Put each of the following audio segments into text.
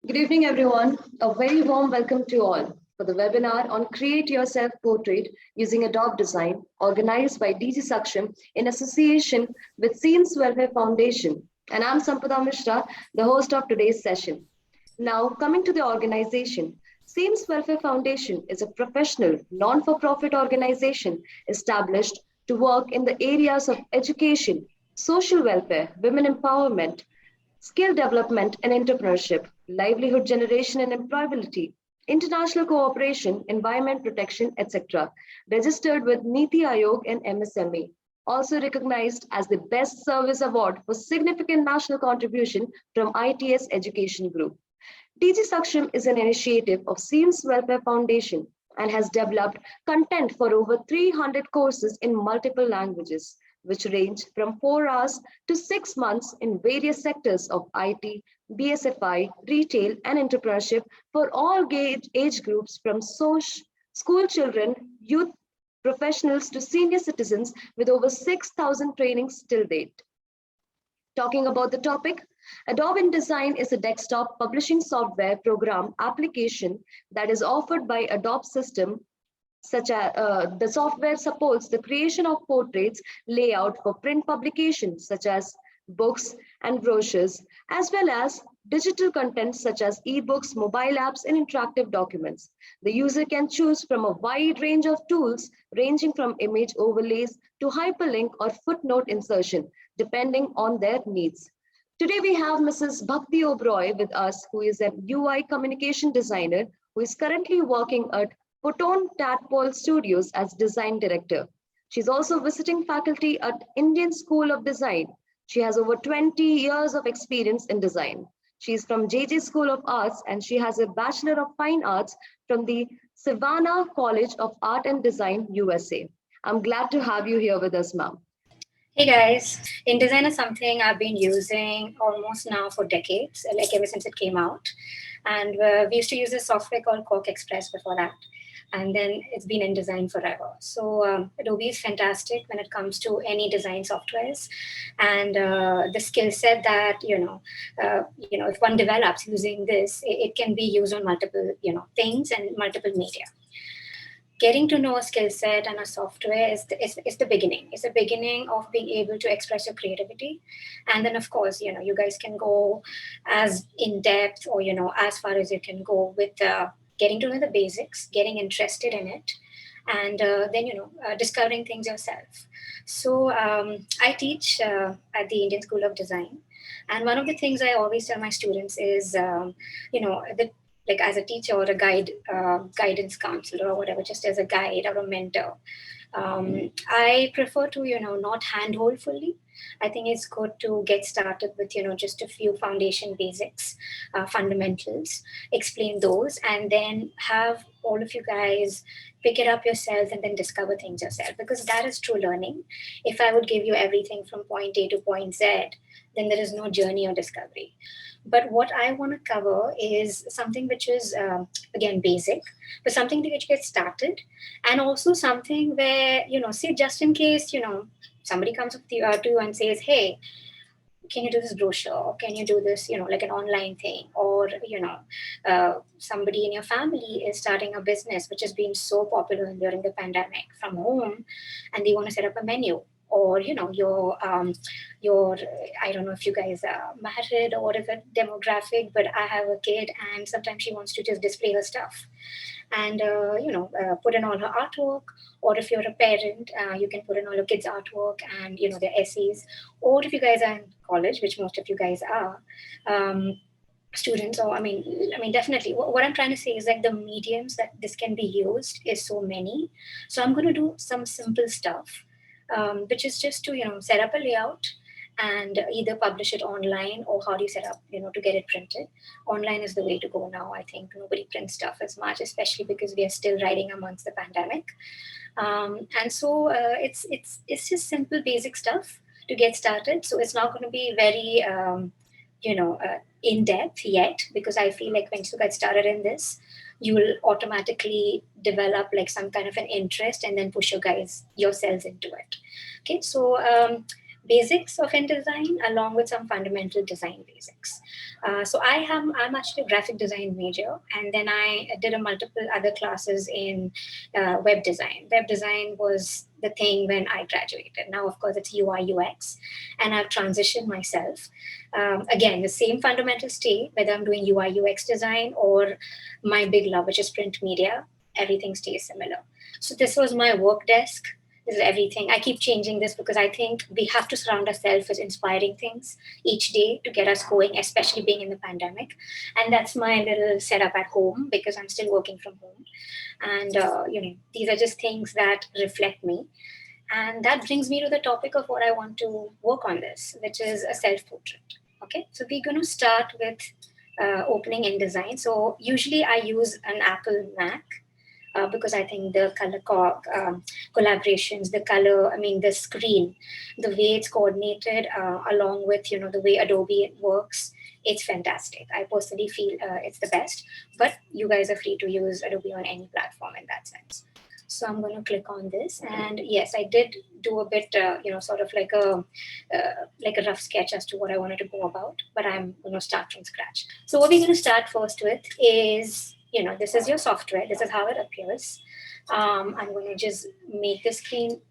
Good evening, everyone. A very warm welcome to all for the webinar on Create Yourself Portrait using Adobe Design, organized by DG Saksham in association with SEMS Welfare Foundation. And I'm Sampada Mishra, the host of today's session. Now, coming to the organization, SEMS Welfare Foundation is a professional, non-for-profit organization established to work in the areas of education, social welfare, women empowerment, skill development and entrepreneurship, livelihood generation and employability, international cooperation, environment protection, etc. Registered with Niti Aayog and MSME. Also recognized as the Best Service Award for significant national contribution from ITS Education Group. DG Saksham is an initiative of SEMS Welfare Foundation and has developed content for over 300 courses in multiple languages, which range from 4 hours to 6 months in various sectors of IT, BSFI, retail, and entrepreneurship for all age groups from school children, youth professionals to senior citizens with over 6,000 trainings till date. Talking about the topic, Adobe Indesign is a desktop publishing software program application that is offered by Adobe System. Such as the software supports the creation of portraits layout for print publications such as books and brochures, as well as digital content such as ebooks, mobile apps, and interactive documents. The user can choose from a wide range of tools ranging from image overlays to hyperlink or footnote insertion, depending on their needs. Today we have Mrs. Bhakti Oberoi with us, who is a UI communication designer who is currently working at Photon Tadpole Studios as design director. She's also visiting faculty at Indian School of Design. She has over 20 years of experience in design. She's from JJ School of Arts and she has a Bachelor of Fine Arts from the Savannah College of Art and Design, USA. I'm glad to have you here with us, ma'am. Hey guys, InDesign is something I've been using almost now for decades, like ever since it came out. And we used to use a software called Cork Express before that. And then it's been InDesign forever. So Adobe is fantastic when it comes to any design softwares, and the skill set that if one develops using this, it can be used on multiple things and multiple media. Getting to know a skill set and a software is the beginning. It's the beginning of being able to express your creativity. And then, of course, you guys can go as in depth or, as far as you can go with getting to know the basics, getting interested in it, and then, discovering things yourself. So I teach at the Indian School of Design. And one of the things I always tell my students is, like as a teacher or a guidance counselor or whatever, just as a guide or a mentor, I prefer to not handhold fully. I think it's good to get started with just a few foundation basics, fundamentals, explain those, and then have all of you guys pick it up yourself and then discover things yourself, because that is true learning. If I would give you everything from point A to point Z, then there is no journey or discovery. But what I want to cover is something which is, again, basic, but something to which gets started, and also something where, say, just in case, somebody comes up to you and says, hey, can you do this brochure? Or can you do this, like an online thing? Or, somebody in your family is starting a business, which has been so popular during the pandemic from home, and they want to set up a menu. Or your I don't know if you guys are married or whatever demographic, but I have a kid and sometimes she wants to just display her stuff and put in all her artwork. Or if you're a parent, you can put in all your kids' artwork and their essays. Or if you guys are in college, which most of you guys are, students, or I mean definitely what I'm trying to say is that the mediums that this can be used is so many. So I'm going to do some simple stuff, which is just to set up a layout and either publish it online, or how do you set up to get it printed. Online is the way to go now. I think nobody prints stuff as much, especially because we are still riding amongst the pandemic. And so it's just simple basic stuff to get started. So it's not going to be very in depth yet, because I feel like once you get started in this, you will automatically develop like some kind of an interest and then push your guys yourselves into it. Okay, so basics of InDesign along with some fundamental design basics. So I'm actually a graphic design major, and then I did a multiple other classes in web design. Web design was the thing when I graduated. Now, of course, it's UI UX, and I've transitioned myself. Again, the same fundamentals stay, whether I'm doing UI UX design or my big love, which is print media, everything stays similar. So this was my work desk. This is everything. I keep changing this because I think we have to surround ourselves with inspiring things each day to get us going, especially being in the pandemic. And that's my little setup at home because I'm still working from home. And, these are just things that reflect me. And that brings me to the topic of what I want to work on this, which is a self-portrait. Okay, so we're going to start with opening InDesign. So usually I use an Apple Mac because I think the color collaborations, the color, the screen, the way it's coordinated, along with the way Adobe works, it's fantastic. I personally feel it's the best. But you guys are free to use Adobe on any platform in that sense. So I'm going to click on this, and yes, I did do a bit, sort of like a rough sketch as to what I wanted to go about. But I'm going to start from scratch. So what we're going to start first with is, this is your software. This is how it appears. I'm going to just make the screen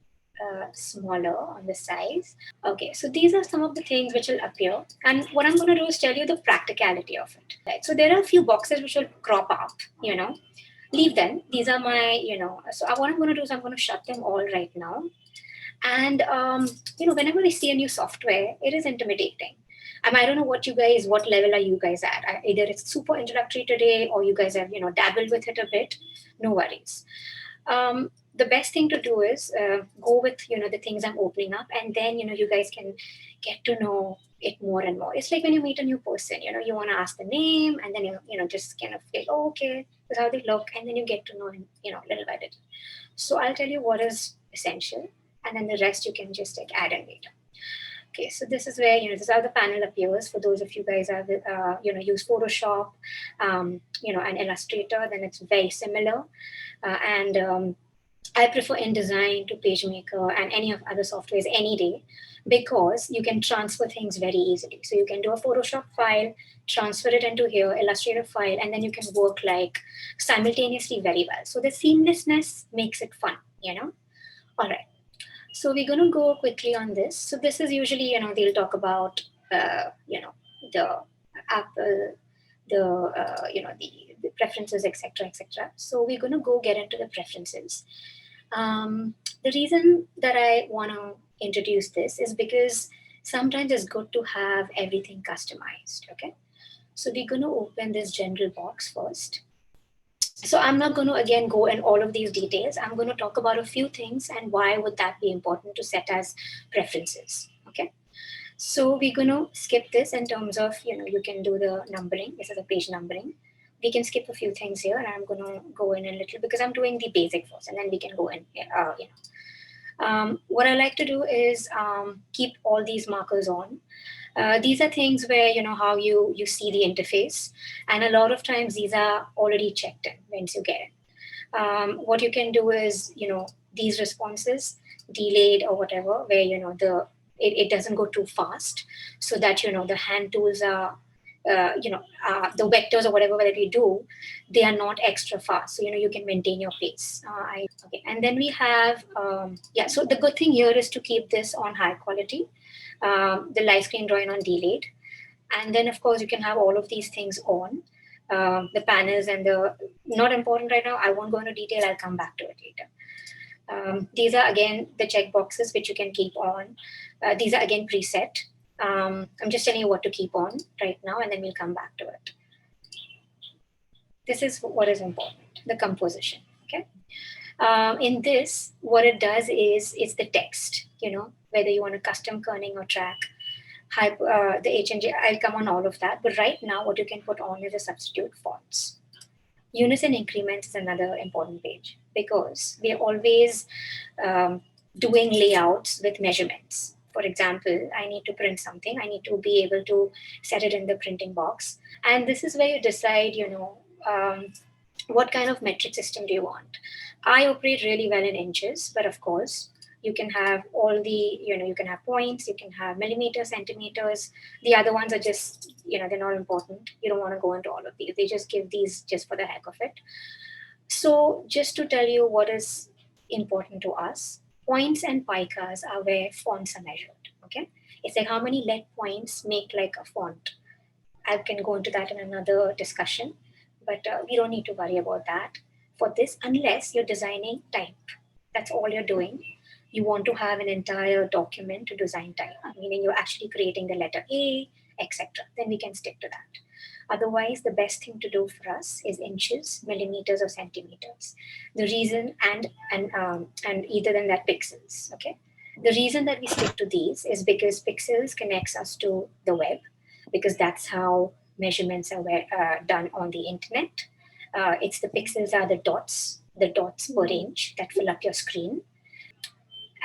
smaller on the size. Okay, so these are some of the things which will appear. And what I'm going to do is tell you the practicality of it. Right? So there are a few boxes which will crop up, leave them. These are my, so what I'm going to do is I'm going to shut them all right now. And, whenever I see a new software, it is intimidating. I don't know what level are you guys at? Either it's super introductory today or you guys have, dabbled with it a bit. No worries. The best thing to do is go with, the things I'm opening up, and then, you guys can get to know it more and more. It's like when you meet a new person, you want to ask the name, and then, just kind of feel, oh, okay, this is how they look. And then you get to know, little by little. So I'll tell you what is essential, and then the rest you can just add in later. Okay, so this is where, this is how the panel appears. For those of you guys have, use Photoshop, an Illustrator, then it's very similar. I prefer InDesign to PageMaker and any of other softwares any day because you can transfer things very easily. So you can do a Photoshop file, transfer it into here, Illustrator file, and then you can work simultaneously very well. So the seamlessness makes it fun, All right. So we're going to go quickly on this. So this is usually, they'll talk about, the Apple, the preferences, etc., etc. So we're going to go get into the preferences. The reason that I want to introduce this is because sometimes it's good to have everything customized. Okay. So we're going to open this general box first. So I'm not going to, again, go in all of these details. I'm going to talk about a few things and why would that be important to set as preferences. Okay. So we're going to skip this in terms of, you can do the numbering. This is a page numbering. We can skip a few things here, and I'm going to go in a little because I'm doing the basic first, and then we can go in, what I like to do is keep all these markers on. These are things where, how you see the interface. And a lot of times these are already checked in once you get it. What you can do is, these responses, delayed or whatever, where, it doesn't go too fast so that, the hand tools are, the vectors or whatever that we do, they are not extra fast. So, you can maintain your pace. Okay. And then we have, so the good thing here is to keep this on high quality. The live screen drawing on delayed. And then, of course, you can have all of these things on. The panels and not important right now. I won't go into detail. I'll come back to it later. These are, again, the check boxes which you can keep on. These are, again, preset. I'm just telling you what to keep on right now, and then we'll come back to it. This is what is important, the composition. Okay. In this, what it does is it's the text, whether you want a custom kerning or track, the HNG, I'll come on all of that. But right now, what you can put on is a substitute fonts. Unison increments is another important page because we are always doing layouts with measurements. For example, I need to print something. I need to be able to set it in the printing box. And this is where you decide, what kind of metric system do you want? I operate really well in inches, but of course, You can have all the, you can have points, you can have millimeters, centimeters. The other ones are just, they're not important. You don't want to go into all of these. They just give these just for the heck of it. So just to tell you what is important to us, points and picas are where fonts are measured, okay? It's like how many lead points make like a font. I can go into that in another discussion, but we don't need to worry about that for this unless you're designing type. That's all you're doing. You want to have an entire document to design type, meaning you're actually creating the letter A, etc. Then we can stick to that. Otherwise, the best thing to do for us is inches, millimeters, or centimeters. The reason and either than that pixels. Okay. The reason that we stick to these is because pixels connects us to the web, because that's how measurements are done on the internet. It's the pixels are the dots per inch that fill up your screen.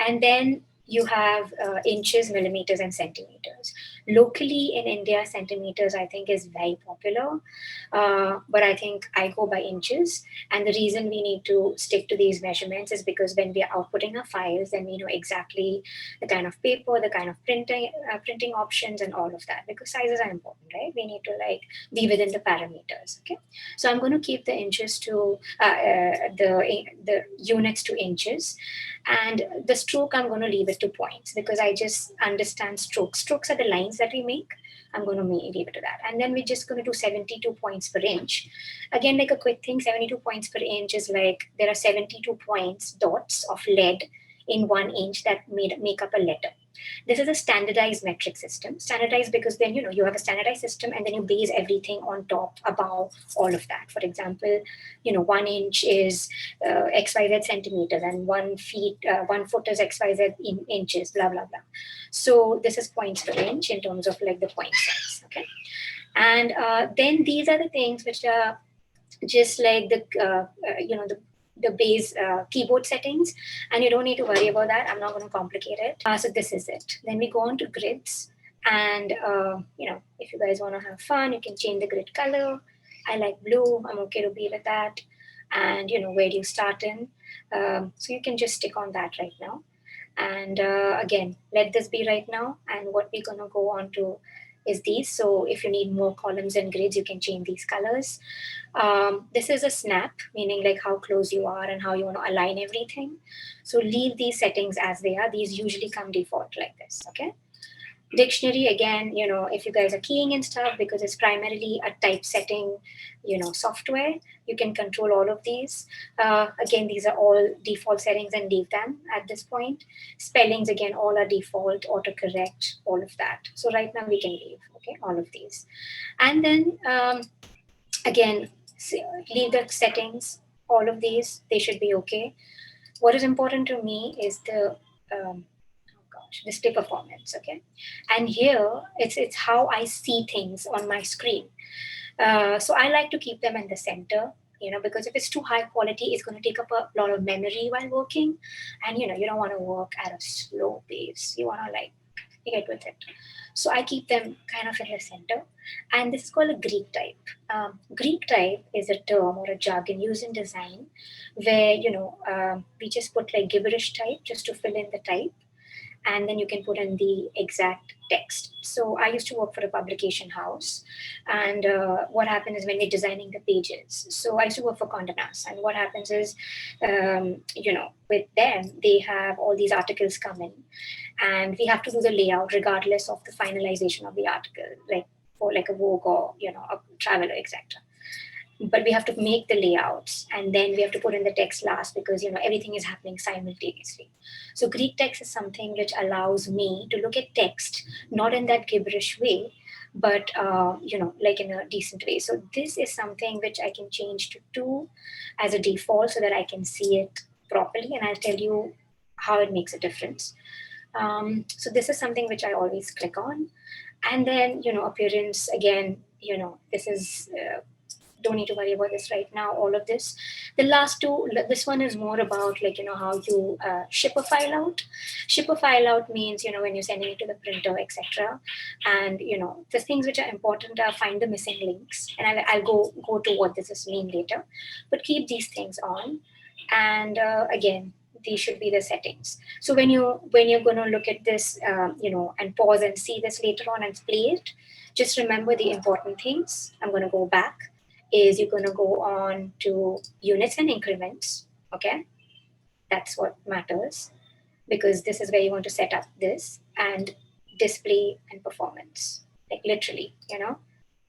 And then you have inches, millimeters, and centimeters. Locally in India, centimeters I think is very popular, but I think I go by inches. And the reason we need to stick to these measurements is because when we are outputting our files, then we know exactly the kind of paper, the kind of printing options, and all of that, because sizes are important, right? We need to like be within the parameters. Okay, so I'm going to keep the inches to the units to inches, and the stroke I'm going to leave it to points because I just understand strokes. Strokes are the lines that we make. I'm going to leave it to that. And then we're just going to do 72 points per inch. Again, like a quick thing, 72 points per inch is like there are 72 points, dots of lead in 1 inch that make up a letter. This is a standardized metric system. Standardized because then, you have a standardized system and then you base everything on top, above, all of that. For example, 1 inch is XYZ centimeters and 1 foot is XYZ in inches, blah, blah, blah. So this is points per inch in terms of like the point size, okay? And then these are the things which are just like the base keyboard settings, and you don't need to worry about that. I'm not going to complicate it. So this is it. Then we go on to grids, and if you guys want to have fun, you can change the grid color. I like blue. I'm okay to be with that. And where do you start in? So you can just stick on that right now. And again, let this be right now. And what we're going to go on to is these. So if you need more columns and grids, you can change these colors. This is a snap, meaning like how close you are and how you want to align everything. So leave these settings as they are. These usually come default like this, okay? Dictionary, again, if you guys are keying and stuff, because it's primarily a typesetting, software, you can control all of these. Again, these are all default settings and leave them at this point. Spellings, again, all are default, autocorrect, all of that. So right now we can leave, okay, all of these. And then, again, leave the settings, all of these, they should be okay. What is important to me is the display performance, okay? And here, it's how I see things on my screen. So I like to keep them in the center, because if it's too high quality, it's going to take up a lot of memory while working. And, you don't want to work at a slow pace. You want to get with it. So I keep them kind of in the center. And this is called a Greek type. Greek type is a term or a jargon used in design where, we just put like gibberish type just to fill in the type. And then you can put in the exact text. So I used to work for a publication house. And what happens is when we're designing the pages. So I used to work for Condé Nast. And what happens is, with them, they have all these articles come in. And we have to do the layout regardless of the finalization of the article, like for like a Vogue or, a Traveler, etc. But we have to make the layouts and then we have to put in the text last because, everything is happening simultaneously. So Greek text is something which allows me to look at text, not in that gibberish way, but, like in a decent way. So this is something which I can change to 2 as a default so that I can see it properly. And I'll tell you how it makes a difference. So this is something which I always click on. And then, appearance, again, this is... don't need to worry about this right now, all of this. The last 2, this one is more about how you ship a file out. Ship a file out means, when you're sending it to the printer, etc. And, the things which are important are find the missing links. And I'll go to what this is mean later. But keep these things on. And again, these should be the settings. So when you're going to look at this, and pause and see this later on and play it, just remember the important things. I'm going to go back. Is you're going to go on to units and increments. Okay, that's what matters, because this is where you want to set up this, and display and performance. Like literally,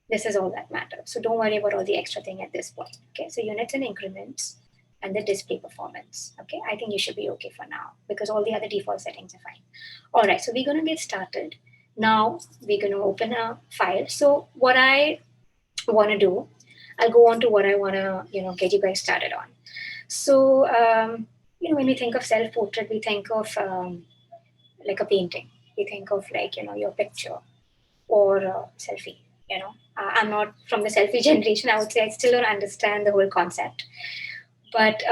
this is all that matters. So don't worry about all the extra thing at this point. Okay, so units and increments and the display performance. Okay, I think you should be okay for now because all the other default settings are fine. All right, so we're going to get started. Now we're going to open a file. So what I want to do, I'll go on to what I want to, get you guys started on. So, when we think of self-portrait, we think of like a painting. We think of like, your picture or a selfie, I'm not from the selfie generation. I would say I still don't understand the whole concept. But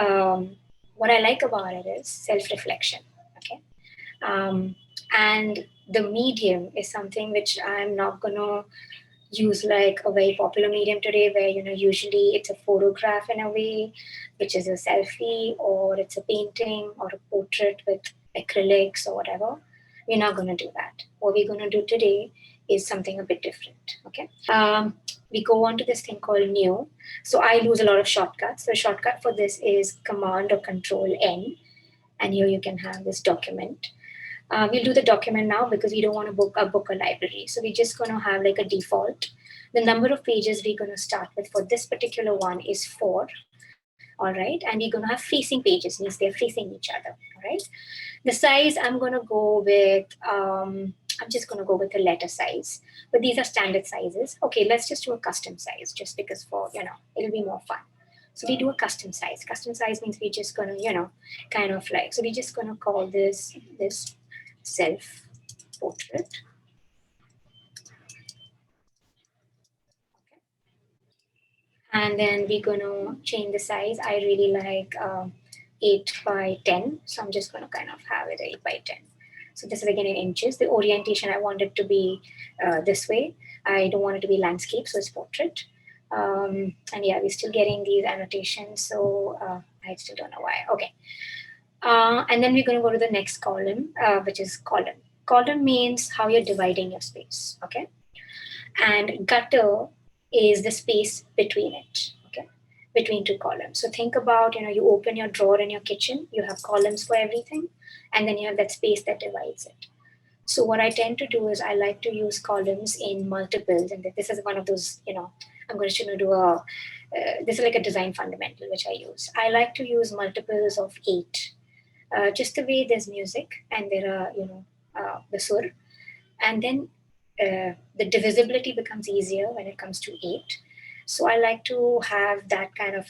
what I like about it is self-reflection. Okay. And the medium is something which I'm not going to use like a very popular medium today where, usually it's a photograph in a way, which is a selfie, or it's a painting or a portrait with acrylics or whatever. We're not going to do that. What we're going to do today is something a bit different. Okay. We go on to this thing called new. So I use a lot of shortcuts. The shortcut for this is Command or Control N. And here you can have this document. We'll do the document now because we don't want to book a library. So we're just going to have like a default. The number of pages we're going to start with for this particular one is 4. All right. And we're going to have facing pages, means they're facing each other. All right. The size, I'm going to go with, I'm just going to go with the letter size. But these are standard sizes. Okay, let's just do a custom size just because it'll be more fun. So we do a custom size. Custom size means we're just going to, kind of like, so we're just going to call this self-portrait. And then we're going to change the size. I really like 8 by 10. So I'm just going to kind of have it 8 by 10. So this is again in inches. The orientation, I want it to be this way. I don't want it to be landscape, so it's portrait. And yeah, we're still getting these annotations. So I still don't know why. Okay. And then we're going to go to the next column, which is column. Column means how you're dividing your space. Okay. And gutter is the space between it. Okay. Between two columns. So think about, you open your drawer in your kitchen, you have columns for everything, and then you have that space that divides it. So what I tend to do is I like to use columns in multiples, and this is one of those, I'm going to do this is like a design fundamental, which I use. I like to use multiples of 8. Just the way there's music and there are, the sur. And then the divisibility becomes easier when it comes to 8. So I like to have that kind of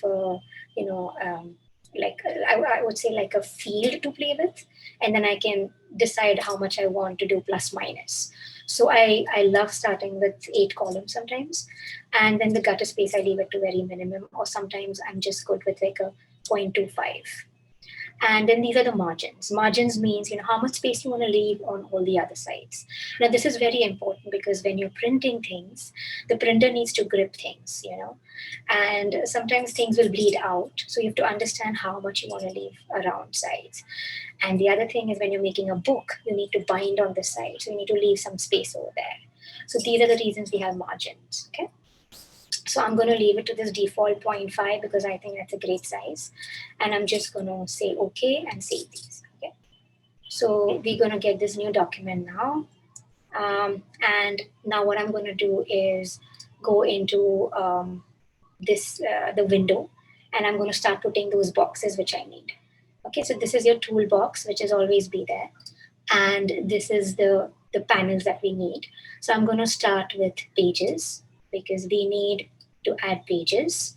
I would say like a field to play with, and then I can decide how much I want to do plus minus. So I love starting with 8 columns sometimes, and then the gutter space I leave it to very minimum, or sometimes I'm just good with like a 0.25. And then these are the margins. Margins means, how much space you want to leave on all the other sides. Now, this is very important because when you're printing things, the printer needs to grip things, and sometimes things will bleed out. So you have to understand how much you want to leave around sides. And the other thing is when you're making a book, you need to bind on the side. So you need to leave some space over there. So these are the reasons we have margins, okay? So I'm going to leave it to this default 0.5 because I think that's a great size. And I'm just going to say okay and save these. Okay. So we're going to get this new document now. And now what I'm going to do is go into the window, and I'm going to start putting those boxes which I need. Okay, so this is your toolbox, which is always be there. And this is the panels that we need. So I'm going to start with pages because we need to add pages.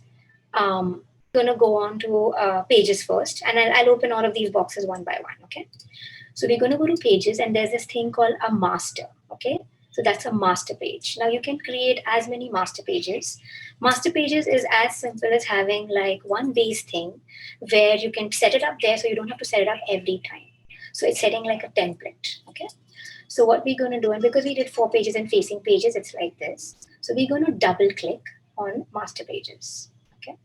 I'm going to go on to pages first, and I'll open all of these boxes one by one, okay? So we're going to go to pages, and there's this thing called a master, okay? So that's a master page. Now you can create as many master pages. Master pages is as simple as having like one base thing where you can set it up there so you don't have to set it up every time. So it's setting like a template, okay? So what we're going to do, and because we did 4 pages and facing pages, it's like this. So we're going to double click on master pages, okay?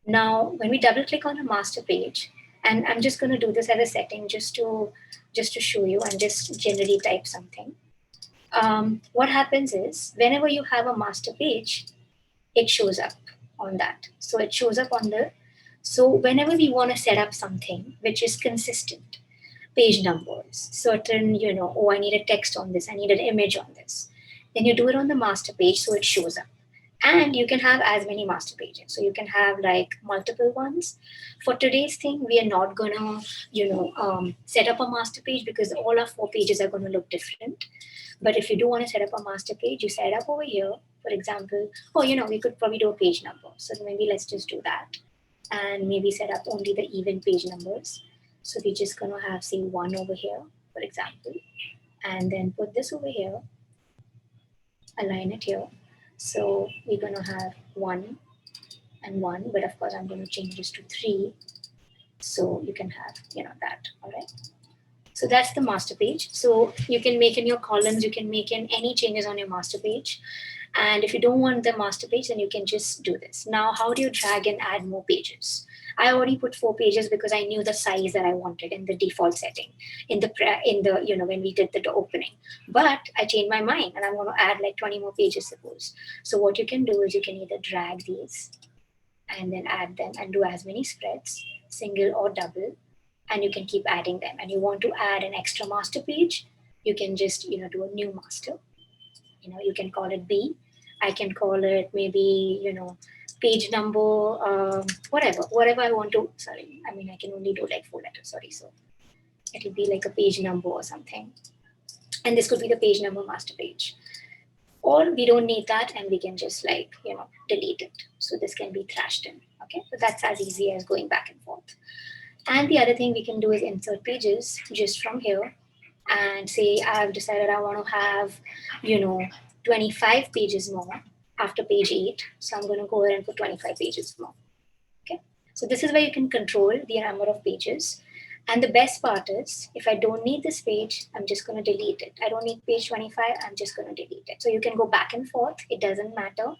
Now, when we double click on a master page, And I'm just going to do this as a setting just to show you and just generally type something. What happens is whenever you have a master page, it shows up on that. So it shows up on the, so whenever we want to set up something which is consistent, page numbers, certain, oh, I need a text on this, I need an image on this, then you do it on the master page so it shows up. And you can have as many master pages. So you can have like multiple ones. For today's thing, we are not gonna, set up a master page because all our 4 pages are gonna look different. But if you do want to set up a master page, you set up over here, for example, we could probably do a page number. So maybe let's just do that. And maybe set up only the even page numbers. So we're just gonna have, say, 1 over here, for example, and then put this over here, align it here. So we're going to have 1 and 1, but of course I'm going to change this to 3. So you can have, that, all right? So that's the master page. So you can make in your columns, you can make in any changes on your master page. And if you don't want the master page, then you can just do this. Now, how do you drag and add more pages? I already put 4 pages because I knew the size that I wanted in the default setting in the when we did the opening. But I changed my mind and I'm going to add like 20 more pages, suppose. So what you can do is you can either drag these and then add them and do as many spreads, single or double, and you can keep adding them. And you want to add an extra master page, you can just do a new master. You can call it B. I can call it maybe page number, whatever I want to. Sorry, I mean I can only do like 4 letters. Sorry, so it'll be like a page number or something. And this could be the page number master page. Or we don't need that and we can just delete it. So this can be thrashed in. Okay, so that's as easy as going back and forth. And the other thing we can do is insert pages just from here and say I've decided I want to have 25 pages more after page 8. So I'm going to go ahead and put 25 pages more. Okay, so this is where you can control the number of pages. And the best part is, if I don't need this page, I'm just going to delete it. I don't need page 25, I'm just going to delete it. So you can go back and forth, it doesn't matter.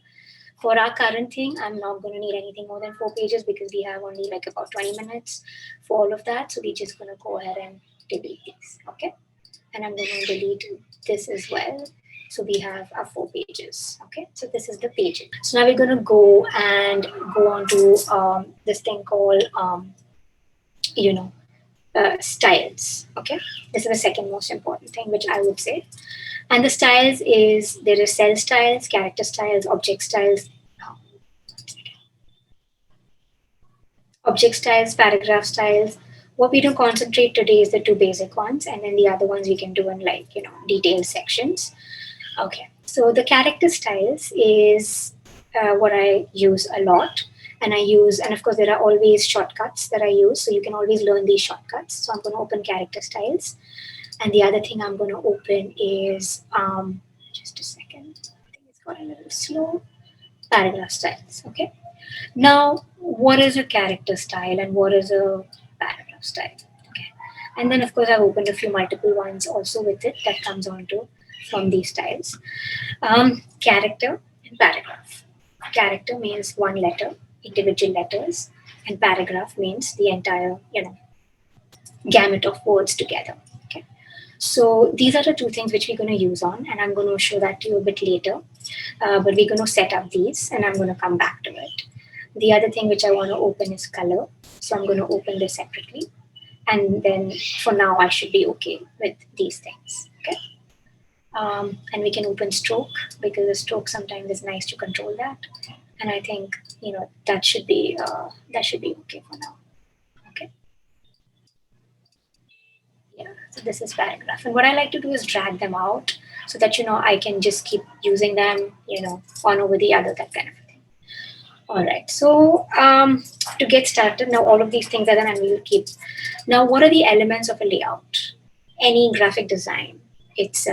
For our current thing, I'm not going to need anything more than 4 pages because we have only like about 20 minutes for all of that. So we're just going to go ahead and delete these, okay? And I'm going to delete this as well. So we have our 4 pages, okay? So this is the page. So now we're going to go on to this thing called, styles, okay? This is the second most important thing, which I would say. And the styles is, there is cell styles, character styles, object styles, paragraph styles. What we don't concentrate today is the 2 basic ones, and then the other ones we can do in detailed sections. Okay, so the character styles is what I use a lot. And of course there are always shortcuts that I use. So you can always learn these shortcuts. So I'm going to open character styles. And the other thing I'm going to open is, just a second, I think it's got a little slow, paragraph styles, okay? Now, what is a character style and what is a paragraph style? Okay. And then of course I've opened a few multiple ones also with it that comes onto from these styles. Character and paragraph. Character means 1 letter, individual letters, and paragraph means the entire, gamut of words together. Okay. So these are the 2 things which we're going to use on, and I'm going to show that to you a bit later. But we're going to set up these and I'm going to come back to it. The other thing which I want to open is color. So I'm going to open this separately. And then for now, I should be okay with these things. Okay. And we can open stroke because the stroke sometimes is nice to control that. And I think, that should be okay for now. Okay. Yeah, so this is paragraph. And what I like to do is drag them out so that, I can just keep using them, one over the other, that kind of thing. All right. So to get started, now all of these things are done and we will keep. Now, what are the elements of a layout? Any graphic design, it's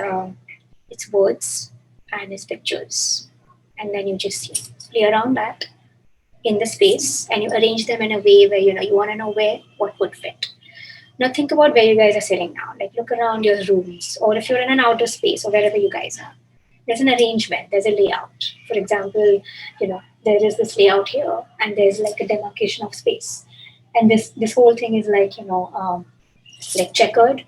words and it's pictures. And then you just play around that in the space and you arrange them in a way where, you want to know what would fit. Now think about where you guys are sitting now. Like look around your rooms, or if you're in an outer space or wherever you guys are. There's an arrangement, there's a layout. For example, there is this layout here and there's like a demarcation of space. and this whole thing is like, like checkered,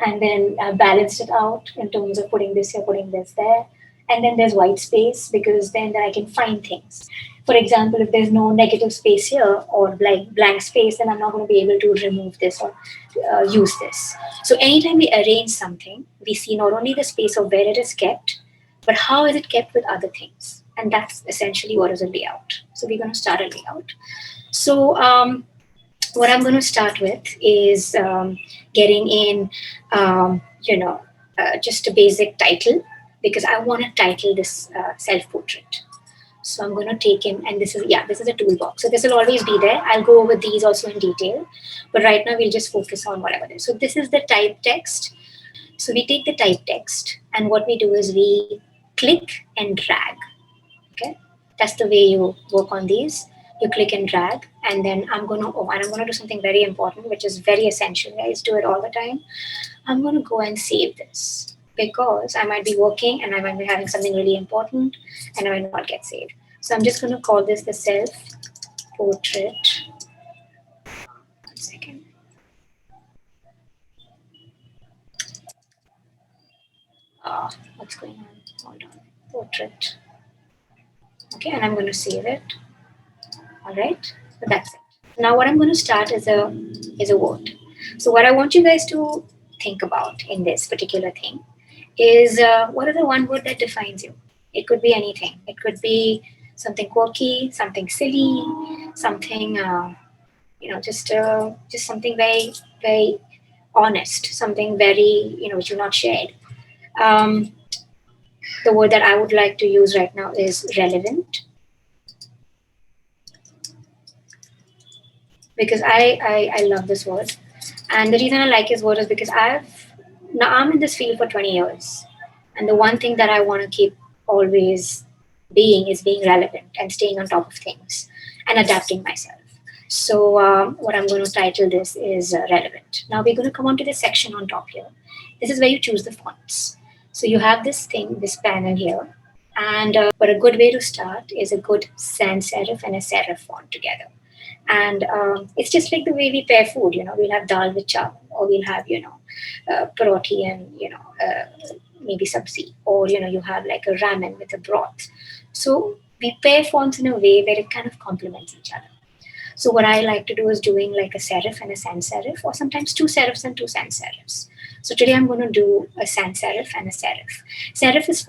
and then I balanced it out in terms of putting this here, putting this there. And then there's white space, because then I can find things. For example, if there's no negative space here or blank space, then I'm not going to be able to remove this or use this. So anytime we arrange something, we see not only the space of where it is kept, but how is it kept with other things. And that's essentially what is a layout. So we're going to start a layout. So what I'm going to start with is getting in, just a basic title, because I want to title this self-portrait. So I'm going to take in, and this is a toolbox. So this will always be there. I'll go over these also in detail, but right now we'll just focus on whatever it is. So this is the type text. So we take the type text, and what we do is we click and drag. Okay, that's the way you work on these. You click and drag, and then I'm gonna do something very important, which is very essential. Guys, do it all the time. I'm gonna go and save this, because I might be working and I might be having something really important and I might not get saved. So I'm just gonna call this the self-portrait. 1 second. What's going on? Hold on. Portrait. Okay, and I'm gonna save it. All right, so that's it. Now what I'm going to start is a word. So what I want you guys to think about in this particular thing is what is the one word that defines you? It could be anything. It could be something quirky, something silly, something just something very, very honest, something very, which you've not shared. The word that I would like to use right now is relevant. Because I love this word. And the reason I like his word is because I'm in this field for 20 years. And the one thing that I want to keep always being relevant and staying on top of things and adapting myself. So what I'm going to title this is relevant. Now we're going to come on to this section on top here. This is where you choose the fonts. So you have this panel here. And but a good way to start is a good sans serif and a serif font together. And it's just like the way we pair food, we'll have dal with chawal, or we'll have, paroti and, maybe sabzi, or, you have like a ramen with a broth. So we pair fonts in a way where it kind of complements each other. So what I like to do is doing like a serif and a sans serif, or sometimes 2 serifs and 2 sans serifs. So today I'm going to do a sans serif and a serif. Serif is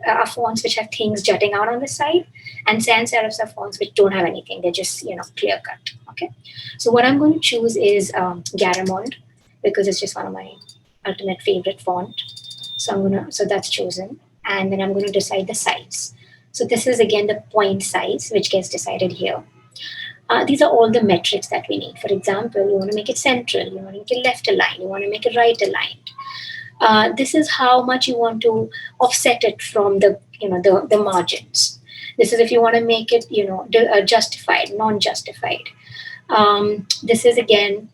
are fonts which have things jutting out on the side, and sans serifs are fonts which don't have anything. They're just, clear cut. Okay. So what I'm going to choose is Garamond, because it's just one of my ultimate favorite font. So that's chosen, and then I'm going to decide the size. So this is again the point size, which gets decided here. These are all the metrics that we need. For example, you want to make it central, you want to make it left aligned, you want to make it right aligned. This is how much you want to offset it from the margins. This is if you want to make it justified, non-justified. This is again,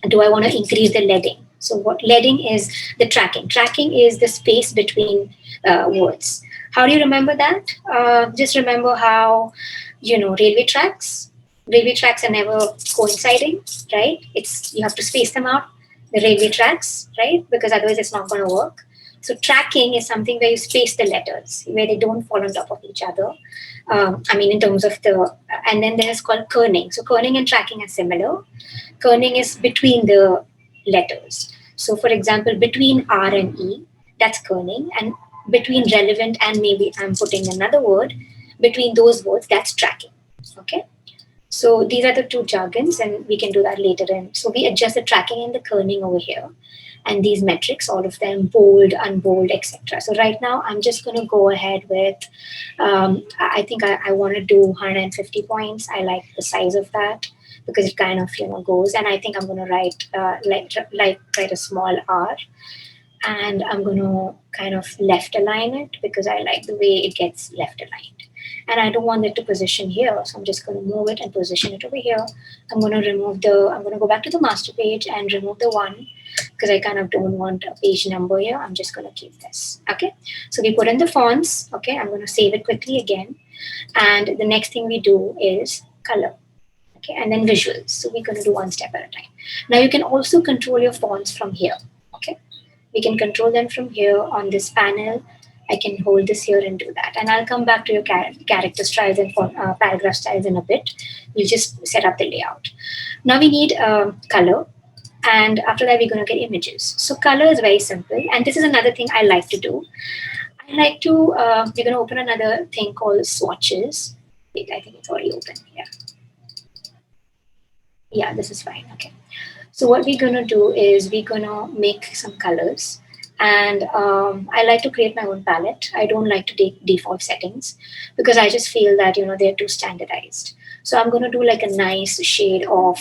do I want to increase the leading? So what leading is the tracking. Tracking is the space between words. How do you remember that? Just remember how railway tracks are never coinciding, right? You have to space them out, the railway tracks, right? Because otherwise it's not going to work. So tracking is something where you space the letters, where they don't fall on top of each other. In terms of and then there's called kerning. So kerning and tracking are similar. Kerning is between the letters. So for example, between R and E, that's kerning. And between relevant and maybe I'm putting another word, between those words, that's tracking. Okay. So these are the 2 jargons, and we can do that later in. So we adjust the tracking and the kerning over here. And these metrics, all of them, bold, unbold, etc. So right now, I'm just going to go ahead with, I think I want to do 150 points. I like the size of that because it kind of, goes. And I think I'm going to write a small R. And I'm going to kind of left align it because I like the way it gets left aligned. And I don't want it to position here. So I'm just going to move it and position it over here. I'm going to go back to the master page and remove the 1 because I kind of don't want a page number here. I'm just going to keep this. Okay. So we put in the fonts. Okay. I'm going to save it quickly again. And the next thing we do is color. Okay, and then visuals. So we're going to do one step at a time. Now you can also control your fonts from here. Okay, we can control them from here on this panel. I can hold this here and do that. And I'll come back to your character styles and paragraph styles in a bit. We'll just set up the layout. Now we need color. And after that, we're going to get images. So color is very simple. And this is another thing I like to do. I like to, we're going to open another thing called swatches. Wait, I think it's already open. Yeah, this is fine. Okay. So what we're going to do is we're going to make some colors. And I like to create my own palette. I don't like to take default settings because I just feel that, they're too standardized. So I'm going to do like a nice shade of,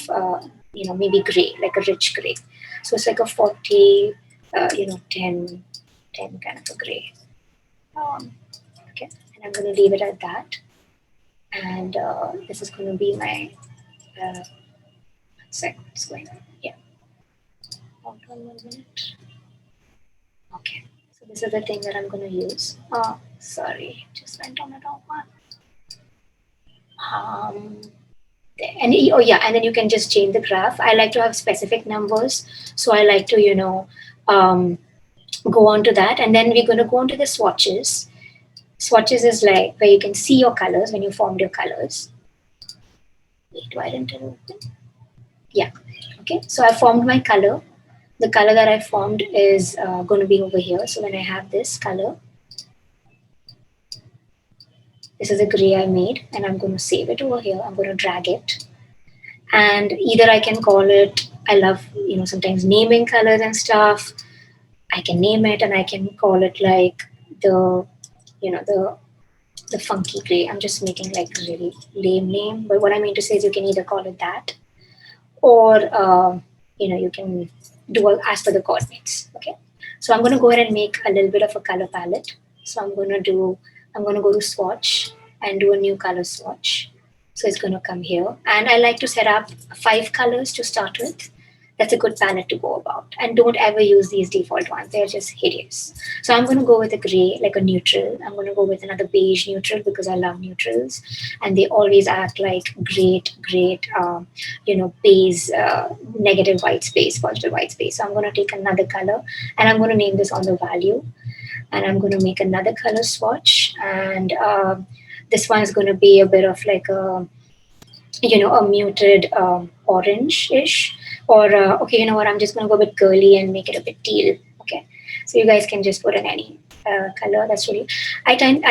maybe gray, like a rich gray. So it's like a 40, 10 kind of a gray. Okay, and I'm going to leave it at that. And this is going to be my, what's going on? Yeah. Hold on 1 minute. Okay, so this is the thing that I'm going to use. Oh, sorry, just went on the wrong one. And then you can just change the graph. I like to have specific numbers, so I like to go on to that, and then we're going to go on to the swatches. Swatches is like where you can see your colors when you formed your colors. Wait, why didn't it open? Yeah, okay, so I formed my color. The color that I formed is going to be over here. So when I have this color, this is a gray I made, and I'm going to save it over here. I'm going to drag it. And either I can call it, I love, sometimes naming colors and stuff. I can name it, and I can call it like the funky gray. I'm just making like a really lame name. But what I mean to say is you can either call it that, or, you can do as per the coordinates. Okay, so I'm going to go ahead and make a little bit of a color palette. So I'm going to go to swatch and do a new color swatch. So it's going to come here, and I like to set up 5 colors to start with. That's a good palette to go about, and don't ever use these default ones. They're just hideous. So I'm going to go with a gray, like a neutral. I'm going to go with another beige neutral because I love neutrals, and they always act like great beige, negative white space, positive white space. So I'm going to take another color, and I'm going to name this on the value, and I'm going to make another color swatch, and this one is going to be a bit of like a muted orange-ish, or okay, you know what, I'm just going to go with girly and make it a bit teal. Okay, so you guys can just put in any color. That's really, I tend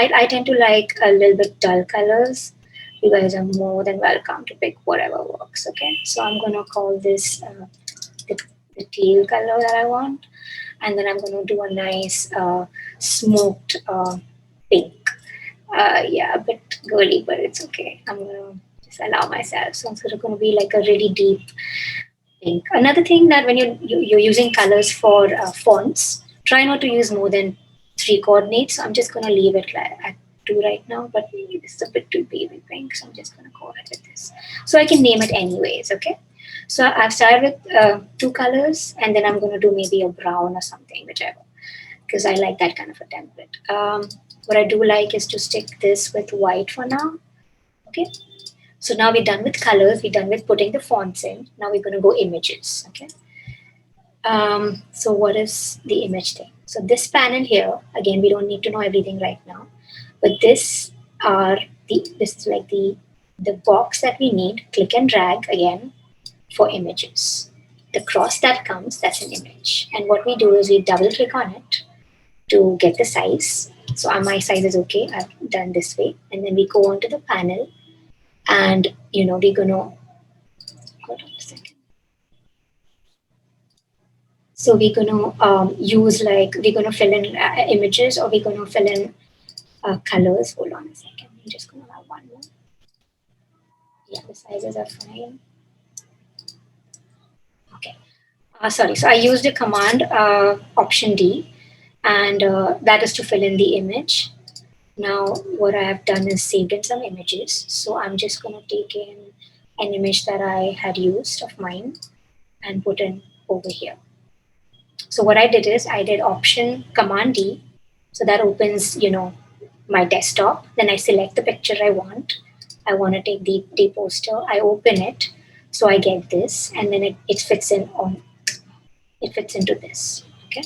to like a little bit dull colors. You guys are more than welcome to pick whatever works. Okay, so I'm going to call this the teal color that I want, and then I'm going to do a nice smoked pink. Yeah, a bit girly, but it's okay. I'm going to just allow myself. So it's going to be like a really deep pink. Another thing that when you're using colors for fonts, try not to use more than 3 coordinates. So I'm just going to leave it at 2 right now, but maybe this is a bit too baby pink, so I'm just going to go ahead with this. So I can name it anyways, okay? So I've started with 2 colors, and then I'm going to do maybe a brown or something, whichever, because I like that kind of a template. What I do like is to stick this with white for now. Okay, so now we're done with colors, we're done with putting the fonts in. Now we're going to go images. Okay, so what is the image thing? So this panel here, again, we don't need to know everything right now, but this is like the box that we need. Click and drag again for images. The cross that comes, that's an image. And what we do is we double click on it to get the size. So my size is okay. I've done this way. And then we go on to the panel, and we're going to, hold on a second. So we're going to use we're going to fill in images, or we're going to fill in colors. Hold on a second. I'm just going to have one more. Yeah, the sizes are fine. Okay. Sorry. So I used a command, Option D, and that is to fill in the image. Now what I have done is saved in some images. So I'm just going to take in an image that I had used of mine and put in over here. So what I did is I did Option Command D. So that opens, my desktop. Then I select the picture I want. I want to take the poster. I open it, so I get this, and then it fits in on. It fits into this. Okay.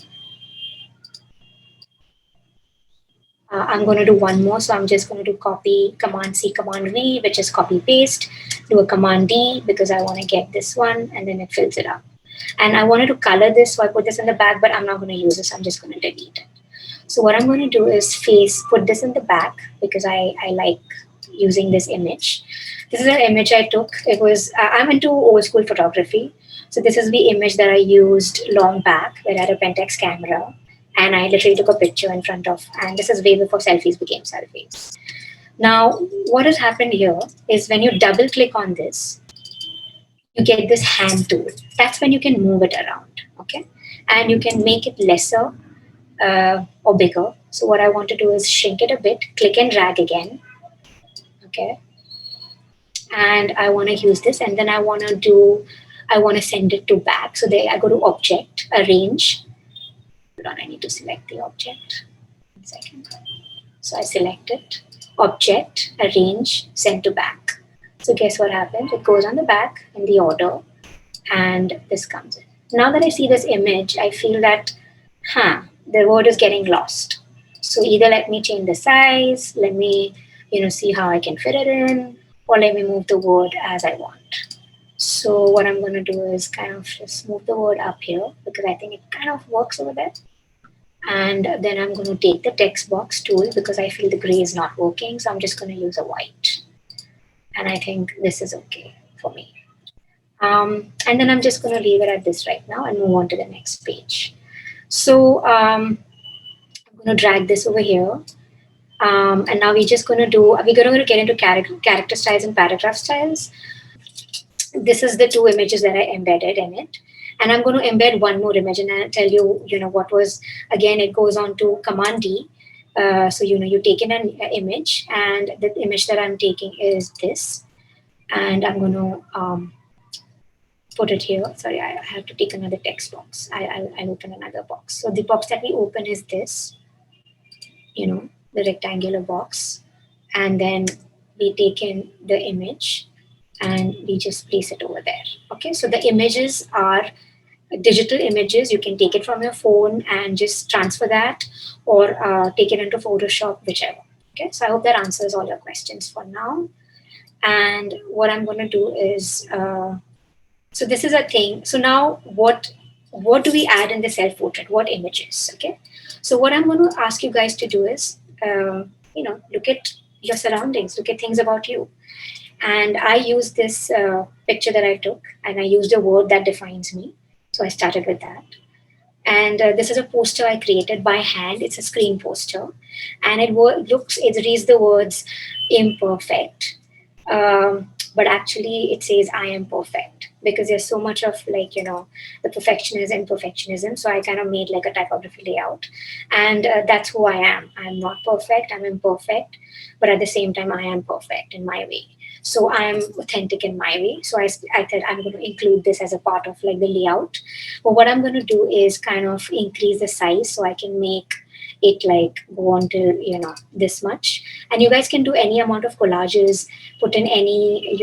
I'm going to do one more, so I'm just going to do copy, Command C, Command V, which is copy paste. Do a Command D because I want to get this one, and then it fills it up. And I wanted to color this, so I put this in the back, but I'm not going to use this. I'm just going to delete it. So what I'm going to do is put this in the back because I like using this image. This is an image I took. It was, I'm into old school photography. So this is the image that I used long back where I had a Pentax camera. And I literally took a picture in front of, and this is way before selfies became selfies. Now, what has happened here is when you double click on this, you get this hand tool. That's when you can move it around, okay? And you can make it lesser or bigger. So what I want to do is shrink it a bit, click and drag again, okay? And I want to use this, and then I want to send it to back. So there I go to Object, Arrange. Hold on, I need to select the object. 1 second. So I select it, Object, Arrange, Send to back. So guess what happens? It goes on the back in the order, and this comes in. Now that I see this image, I feel that, the word is getting lost. So either let me change the size, let me, see how I can fit it in, or let me move the word as I want. So what I'm going to do is kind of just move the word up here because I think it kind of works over there. And then I'm going to take the text box tool because I feel the gray is not working. So I'm just going to use a white. And I think this is okay for me. And then I'm just going to leave it at this right now and move on to the next page. So I'm going to drag this over here. And now we're going to get into character styles and paragraph styles. This is the two images that I embedded in it. And I'm going to embed one more image and I'll tell you, what was, again, it goes on to Command D. So, you take in an image and the image that I'm taking is this. And I'm going to put it here. Sorry, I have to take another text box. I'll open another box. So the box that we open is this, the rectangular box. And then we take in the image and we just place it over there. Okay, so the images are digital images. You can take it from your phone and just transfer that or take it into Photoshop, whichever. Okay, so I hope that answers all your questions for now. And what I'm going to do is, so this is a thing. So now what do we add in the self-portrait? What images? Okay, so what I'm going to ask you guys to do is, look at your surroundings, look at things about you. And I used this picture that I took and I used a word that defines me. So I started with that. And this is a poster I created by hand. It's a screen poster. And it reads the words imperfect. But actually it says I am perfect because there's so much of the perfectionism. So I kind of made like a typography layout. And that's who I am. I'm not perfect. I'm imperfect. But at the same time, I am perfect in my way. So I'm authentic in my way. So I thought I'm going to include this as a part of the layout. But what I'm going to do is kind of increase the size so I can make it go on till this much. And you guys can do any amount of collages, put in any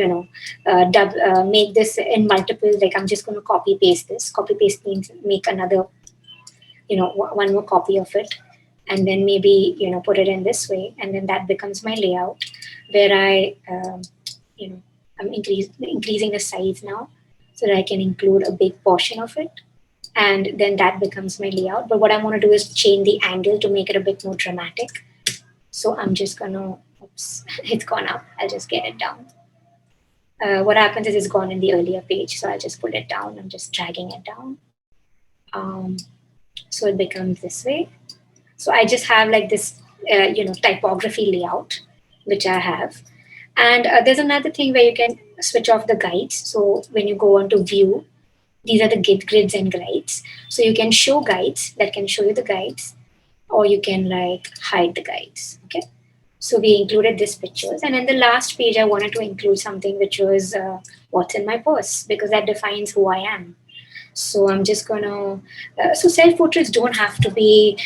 make this in multiple. I'm just going to copy paste this. Copy paste means make another one more copy of it. And then maybe put it in this way, and then that becomes my layout where I'm increasing the size now so that I can include a big portion of it, and then that becomes my layout. But what I want to do is change the angle to make it a bit more dramatic. So I'm just gonna, oops, it's gone up. I'll just get it down. What happens is it's gone in the earlier page, so I'll just pull it down. I'm just dragging it down. So it becomes this way. So I just have this, typography layout, which I have. And there's another thing where you can switch off the guides. So when you go on to view, these are the grids and guides. So you can show guides that can show you the guides, or you can hide the guides. Okay. So we included these pictures. And in the last page, I wanted to include something which was what's in my purse, because that defines who I am. So I'm just going to, so self-portraits don't have to be,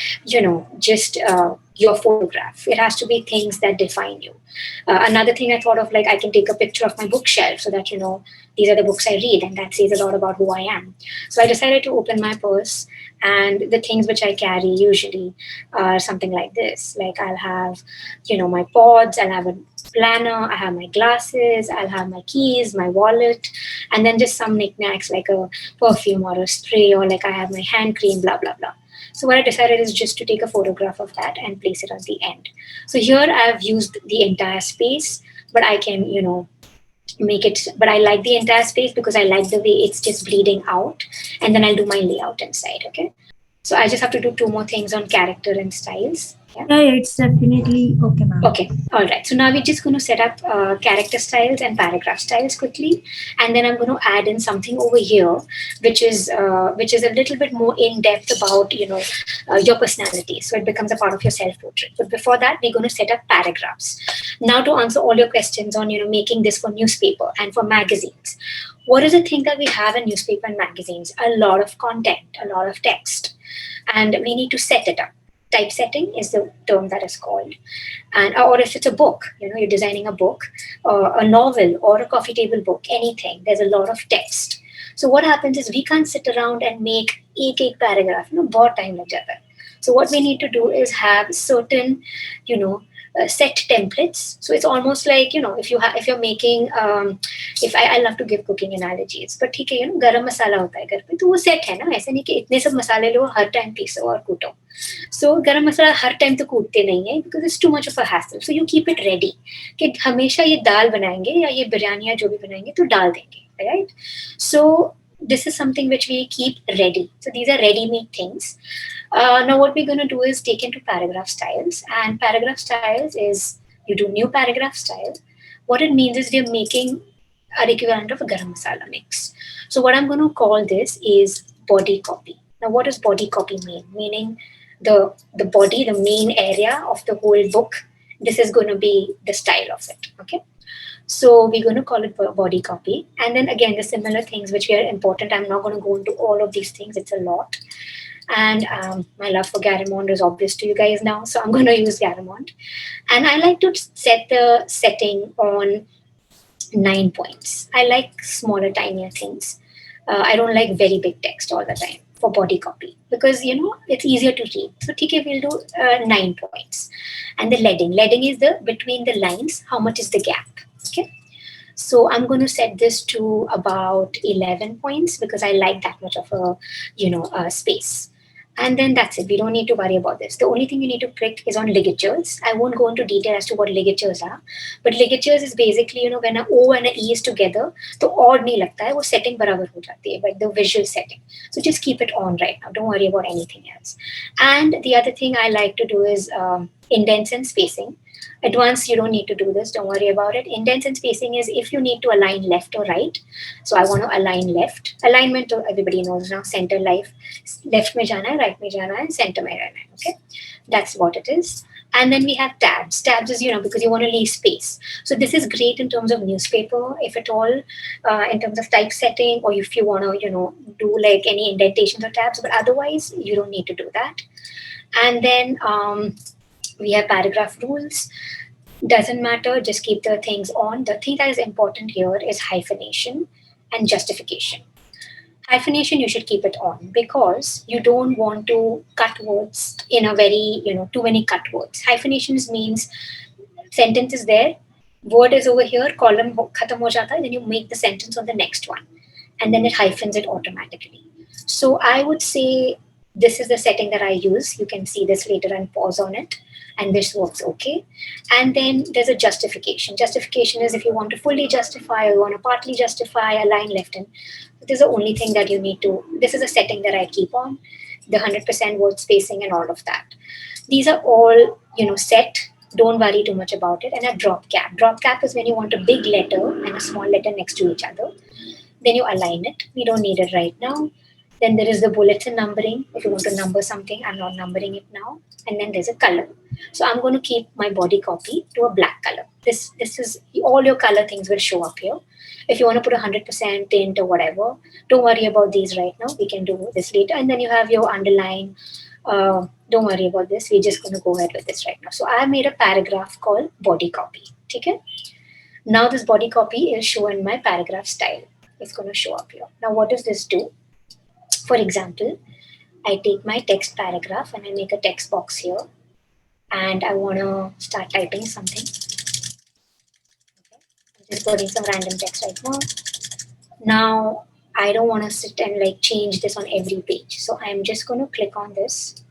just, your photograph. It has to be things that define you. Another thing I thought of, like I can take a picture of my bookshelf so that, these are the books I read, and that says a lot about who I am. So I decided to open my purse, and the things which I carry usually are something like this. Like I'll have, my pods, I'll have a planner, I have my glasses, I'll have my keys, my wallet, and then just some knickknacks like a perfume or a spray, or like I have my hand cream, blah, blah, blah. So what I decided is just to take a photograph of that and place it at the end. So here I've used the entire space, but I can, make it, but I like the entire space because I like the way it's just bleeding out, and then I'll do my layout inside. Okay. So I just have to do 2 more things on character and styles. Yeah, it's definitely okay, ma'am. Okay, all right. So now we're just going to set up character styles and paragraph styles quickly, and then I'm going to add in something over here, which is a little bit more in depth about your personality. So it becomes a part of your self portrait. But before that, we're going to set up paragraphs. Now to answer all your questions on making this for newspaper and for magazines. What is the thing that we have in newspaper and magazines? A lot of content, a lot of text, and we need to set it up. Typesetting is the term that is called. And or if it's a book, you're designing a book, or a novel, or a coffee table book, anything, there's a lot of text. So what happens is we can't sit around and make एक paragraph, बहुत time लग जाता है. So what we need to do is have certain, set templates. So it's almost like, if you're making, if I love to give cooking analogies, but ठीक है, गरम मसाला होता है घर पे, तो वो set है ना, ऐसे नहीं कि इतने सब मसाले लो हर time पीसो और कूटो. So गरम मसाला हर time तो कूटते नहीं है because it's too much of a hassle. So you keep it ready कि हमेशा ये दाल बनाएंगे या ये बिरयानी या जो भी बनाएंगे तो डाल देंगे, right? So this is something which we keep ready. So these are ready-made things. Now what we're going to do is take into paragraph styles, and paragraph styles is you do new paragraph style. What it means is we're making an equivalent of a garam masala mix. So what I'm going to call this is body copy. Now what does body copy mean? Meaning the body, the main area of the whole book, this is going to be the style of it. Okay. So we're going to call it body copy. And then again, the similar things which are important. I'm not going to go into all of these things. It's a lot. And my love for Garamond is obvious to you guys now. So I'm going to use Garamond. And I like to set the setting on 9 points. I like smaller, tinier things. I don't like very big text all the time for body copy because, it's easier to read. So TK will do 9 points. And the leading. Leading is the between the lines. How much is the gap? Okay. So I'm going to set this to about 11 points because I like that much of a space. And then that's it. We don't need to worry about this. The only thing you need to click is on ligatures. I won't go into detail as to what ligatures are. But ligatures is basically, when an O and an E is together, तो odd नहीं लगता है, वो setting बराबर हो जाती है, like the visual setting. So just keep it on right now. Don't worry about anything else. And the other thing I like to do is indents and spacing. Advanced, you don't need to do this. Don't worry about it. Indents and spacing is if you need to align left or right. So I want to align left. Alignment, everybody knows now, center left mein jana hai, right mein jana hai, center mein rehna hai. Okay, that's what it is. And then we have tabs. Tabs is, because you want to leave space. So this is great in terms of newspaper, if at all, in terms of typesetting, or if you want to, do like any indentations or tabs. But otherwise, you don't need to do that. And then we have paragraph rules. Doesn't matter, just keep the things on. The thing that is important here is hyphenation and justification. Hyphenation, you should keep it on because you don't want to cut words in a very, too many cut words. Hyphenations means sentence is there, word is over here, column khatam ho jata hai, then you make the sentence on the next one and then it hyphens it automatically. So I would say this is the setting that I use. You can see this later and pause on it. And this works okay. And then there's a justification. Justification is if you want to fully justify or you want to partly justify, align left in. This is the only thing that you need to, this is a setting that I keep on, the 100% word spacing and all of that. These are all, set. Don't worry too much about it. And a drop cap. Drop cap is when you want a big letter and a small letter next to each other. Then you align it. We don't need it right now. Then there is the bullets and numbering. If you want to number something, I'm not numbering it now. And then there's a color. So I'm going to keep my body copy to a black color. This is all your color things will show up here. If you want to put 100% tint or whatever, don't worry about these right now. We can do this later. And then you have your underline, don't worry about this. We're just going to go ahead with this right now. So I made a paragraph called body copy. Okay. Now this body copy is shown my paragraph style. It's going to show up here. Now what does this do? For example, I take my text paragraph and I make a text box here. And I want to start typing something. Okay. I'm just putting some random text right now. Now I don't want to sit and like change this on every page. So I'm just going to click on this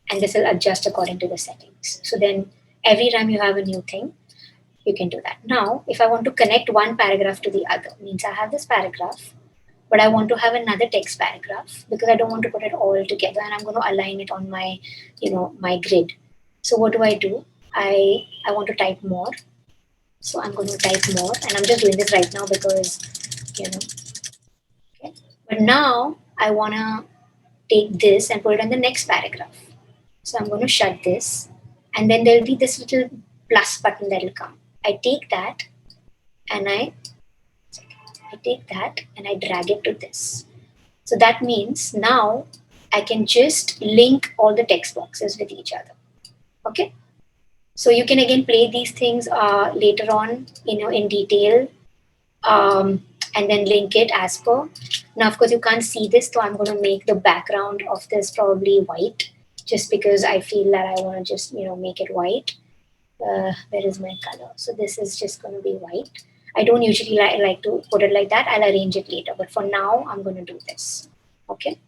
and this will adjust according to the settings. So then every time you have a new thing, you can do that. Now, if I want to connect one paragraph to the other, means I have this paragraph, but I want to have another text paragraph because I don't want to put it all together and I'm going to align it on my, my grid. So what do? I want to type more. So I'm going to type more and I'm just doing this right now because, okay. But now I want to take this and put it on the next paragraph. So I'm going to shut this and then there'll be this little plus button that will come. I take that and I drag it to this. So that means now I can just link all the text boxes with each other. Okay. So you can again play these things later on, in detail, and then link it as per. Now, of course, you can't see this, so I'm going to make the background of this probably white, just because I feel that I want to just, make it white. Where is my color? So this is just going to be white. I don't usually like to put it like that. I'll arrange it later. But for now, I'm going to do this. Okay.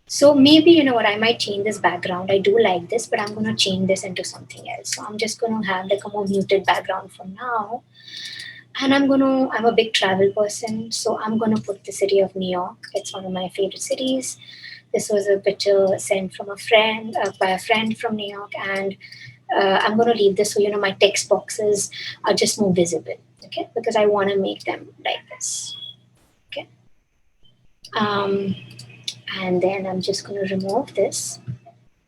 So maybe, I might change this background. I do like this, but I'm going to change this into something else. So I'm just going to have like a more muted background for now. And I'm a big travel person. So I'm going to put the city of New York. It's one of my favorite cities. This was a picture sent from by a friend from New York. And I'm going to leave this so, my text boxes are just more visible. Okay. Because I want to make them like this. Okay. And then I'm just going to remove this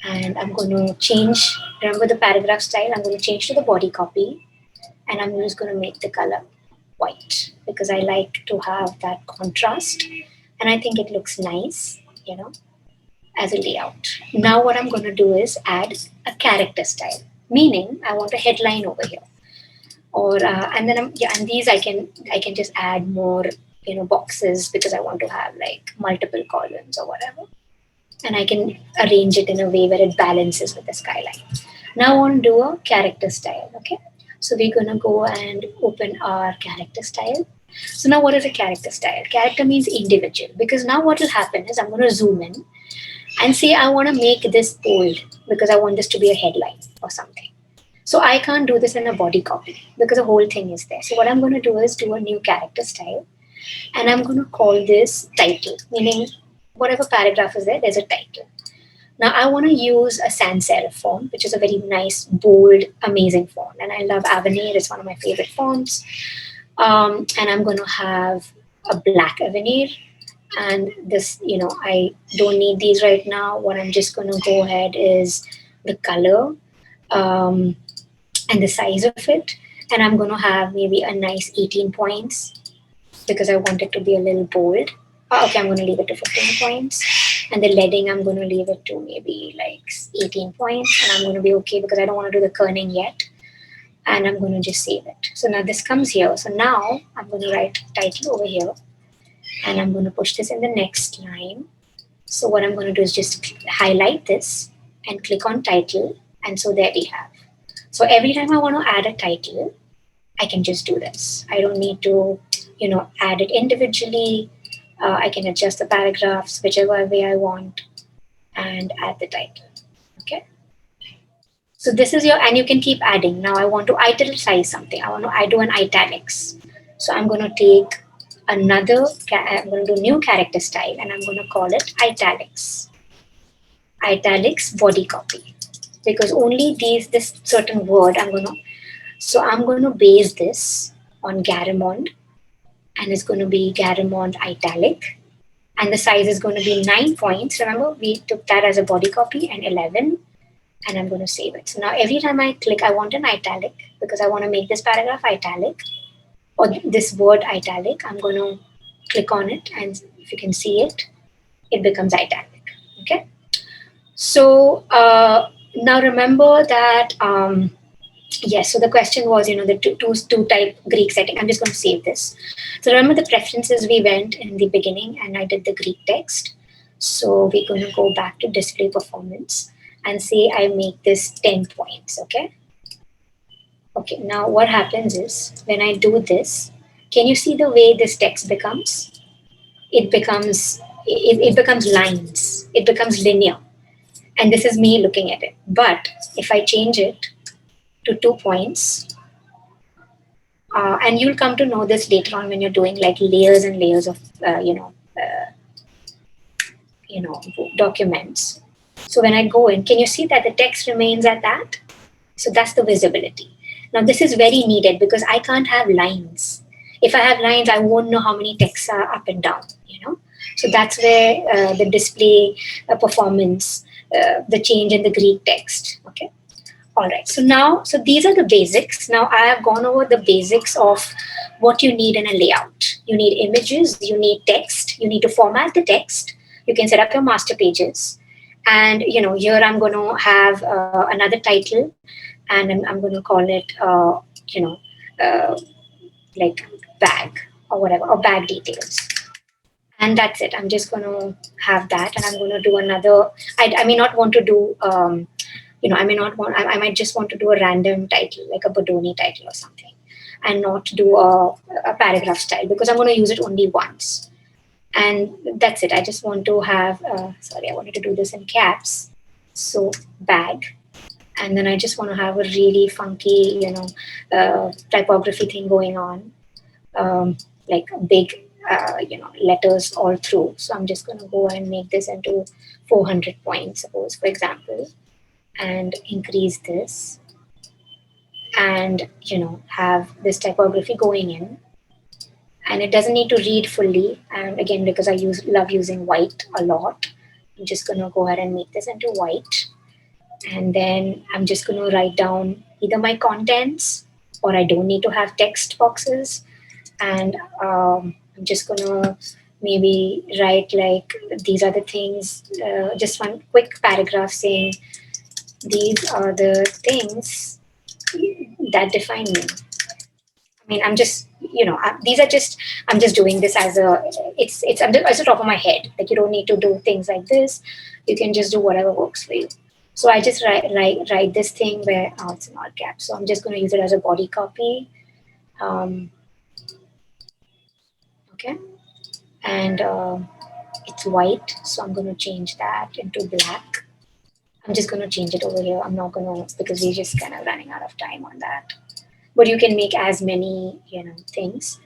and I'm going to change, remember the paragraph style, I'm going to change to the body copy and I'm just going to make the color white because I like to have that contrast and I think it looks nice, as a layout. Now what I'm going to do is add a character style, meaning I want a headline over here. Or and then and these I can just add more boxes because I want to have like multiple columns or whatever. And I can arrange it in a way where it balances with the skyline. Now I want to do a character style, okay? So we're going to go and open our character style. So now what is a character style? Character means individual because now what will happen is I'm going to zoom in and say I want to make this bold because I want this to be a headline or something. So I can't do this in a body copy because the whole thing is there. So what I'm going to do is do a new character style. And I'm going to call this title, meaning whatever paragraph is there, there's a title. Now I want to use a sans serif font, which is a very nice, bold, amazing font. And I love Avenir. It's one of my favorite fonts. And I'm going to have a black Avenir. And this, I don't need these right now. What I'm just going to go ahead is the color and the size of it. And I'm going to have maybe a nice 18 points. Because I want it to be a little bold. Okay, I'm going to leave it to 15 points. And the leading, I'm going to leave it to maybe like 18 points. And I'm going to be okay because I don't want to do the kerning yet. And I'm going to just save it. So now this comes here. So now I'm going to write title over here. And I'm going to push this in the next line. So what I'm going to do is just highlight this and click on title. And so there we have. So every time I want to add a title, I can just do this. I don't need to add it individually. I can adjust the paragraphs whichever way I want and add the title. Okay. So this is and you can keep adding. Now I want to italicize something. I do an italics. So I'm going to take I'm going to do new character style and I'm going to call it italics. Italics body copy. Because only this certain word I'm going to base this on Garamond. And it's going to be Garamond italic. And the size is going to be 9 points. Remember, we took that as a body copy and 11. And I'm going to save it. So now every time I click, I want an italic because I want to make this paragraph italic or this word italic. I'm going to click on it. And if you can see it, it becomes italic. Okay. So now remember that, yes, so the question was, the two type Greek setting. I'm just going to save this. So remember the preferences we went in the beginning and I did the Greek text. So we're going to go back to display performance and say I make this 10 points, okay? Okay, now what happens is when I do this, can you see the way this text becomes? It becomes lines, it becomes linear. And this is me looking at it. But if I change it to 2 points, and you'll come to know this later on when you're doing like layers and layers of, documents. So when I go in, can you see that the text remains at that? So that's the visibility. Now this is very needed because I can't have lines. If I have lines, I won't know how many texts are up and down, So that's where the display performance, the change in the Greek text, okay? All right, so these are the basics. Now I have gone over the basics of what you need in a layout. You need images, you need text, you need to format the text. You can set up your master pages. And, here I'm going to have another title and I'm going to call it, like bag or whatever, or bag details. And that's it. I'm just going to have that and I'm going to do another, I may not want to do, I might just want to do a random title, like a Bodoni title or something, and not do a paragraph style because I'm going to use it only once. And that's it. I just want to have, I wanted to do this in caps. So bag. And then I just want to have a really funky, typography thing going on, like big, letters all through. So I'm just going to go and make this into 400 points, suppose, for example, and increase this and, have this typography going in. And it doesn't need to read fully. And again, because I love using white a lot, I'm just going to go ahead and make this into white. And then I'm just going to write down either my contents or I don't need to have text boxes. And I'm just going to maybe write like, these are the things, just one quick paragraph saying, these are the things that define me. I mean, I'm just, I'm just doing this as it's at the top of my head. Like you don't need to do things like this. You can just do whatever works for you. So I just write this thing where, it's an all cap. So I'm just going to use it as a body copy. Okay. And it's white. So I'm going to change that into black. I'm just going to change it over here. I'm not going to, because we're just kind of running out of time on that. But you can make as many, things.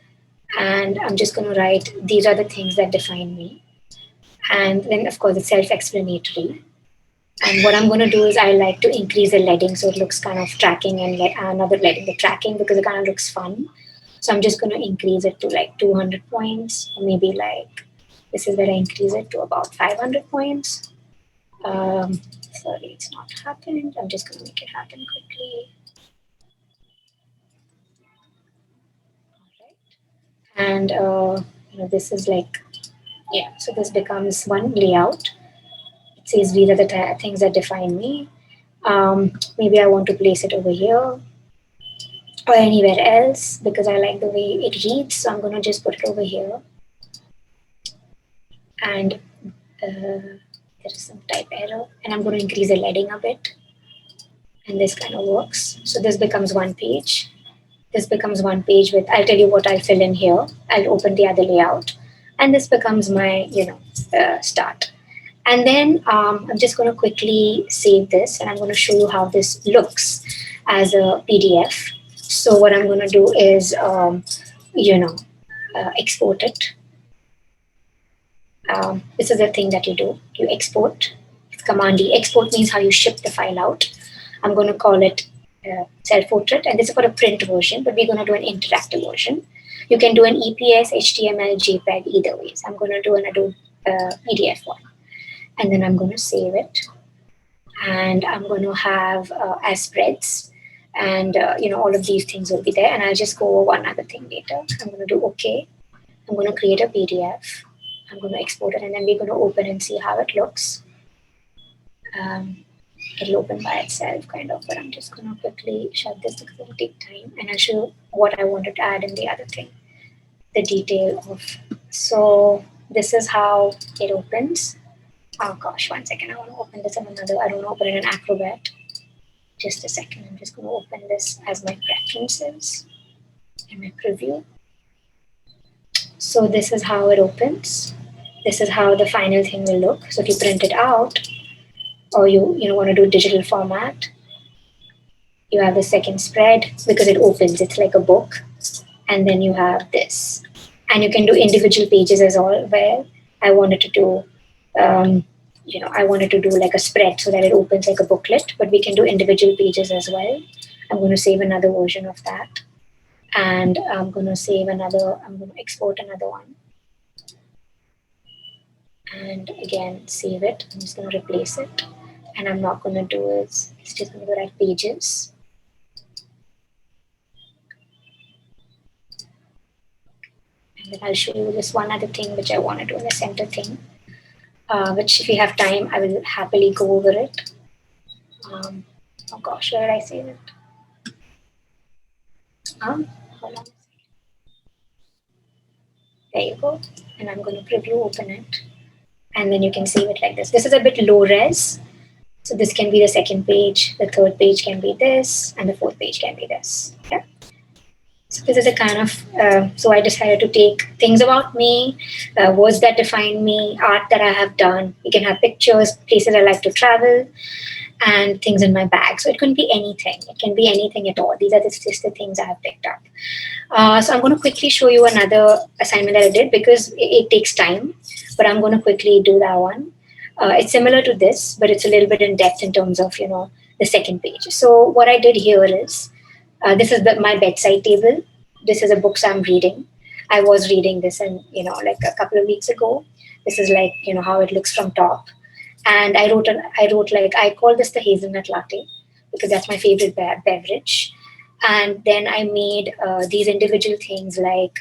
And I'm just going to write, these are the things that define me. And then, of course, it's self-explanatory. And what I'm going to do is I like to increase the leading so it looks kind of tracking and another leading, the tracking, because it kind of looks fun. So I'm just going to increase it to like 200 points, or maybe like, this is where I increase it to about 500 points. Sorry, it's not happened. I'm just going to make it happen quickly. And this is like, so this becomes one layout. It says these are the things that define me. Maybe I want to place it over here or anywhere else because I like the way it reads. So I'm going to just put it over here. And there is some type error, and I'm going to increase the leading a bit. And this kind of works. So this becomes one page. This becomes one page with, I'll tell you what I'll fill in here. I'll open the other layout. And this becomes my, start. And then I'm just going to quickly save this and I'm going to show you how this looks as a PDF. So what I'm going to do is, export it. This is the thing that you do. You export. It's Command E. Export means how you ship the file out. I'm going to call it self-portrait, and this is for a print version, but we're going to do an interactive version. You can do an EPS, HTML, JPEG, either ways. I'm going to do an Adobe PDF one. And then I'm going to save it. And I'm going to have as spreads. And, all of these things will be there. And I'll just go over one other thing later. I'm going to do OK. I'm going to create a PDF. I'm going to export it. And then we're going to open and see how it looks. It'll open by itself kind of, but I'm just going to quickly shut this because it'll take time, and I'll show you what I wanted to add in the other thing, the detail of. So this is how it opens. Oh gosh, 1 second. I want to open this in another. I don't want to open it in Acrobat. Just a second. I'm just going to open this as my preferences and my preview. So this is how it opens. This is how the final thing will look. So if you print it out, or you want to do digital format, you have the second spread because it opens. It's like a book, and then you have this, and you can do individual pages as well. Where I wanted to do, I wanted to do like a spread so that it opens like a booklet, but we can do individual pages as well. I'm going to save another version of that, and I'm going to export another one. And again, save it. I'm just going to replace it. And I'm not going to do is, it's just going to go like pages. And then I'll show you this one other thing which I want to do in the center thing, which if you have time, I will happily go over it. Oh gosh, where did I save it? Hold on. There you go. And I'm going to preview, open it. And then you can save it like this. This is a bit low res. So this can be the second page, the third page can be this, and the fourth page can be this. Yeah. So this is a kind of, so I decided to take things about me, words that define me, art that I have done. You can have pictures, places I like to travel, and things in my bag. So it couldn't be anything. It can be anything at all. These are just the things I have picked up. So I'm going to quickly show you another assignment that I did because it takes time, but I'm going to quickly do that one. It's similar to this, but it's a little bit in depth in terms of, the second page. So what I did here is, this is my bedside table. This is a book I'm reading. I was reading this and, like a couple of weeks ago. This is like, how it looks from top. And I call this the hazelnut latte because that's my favorite beverage. And then I made these individual things like,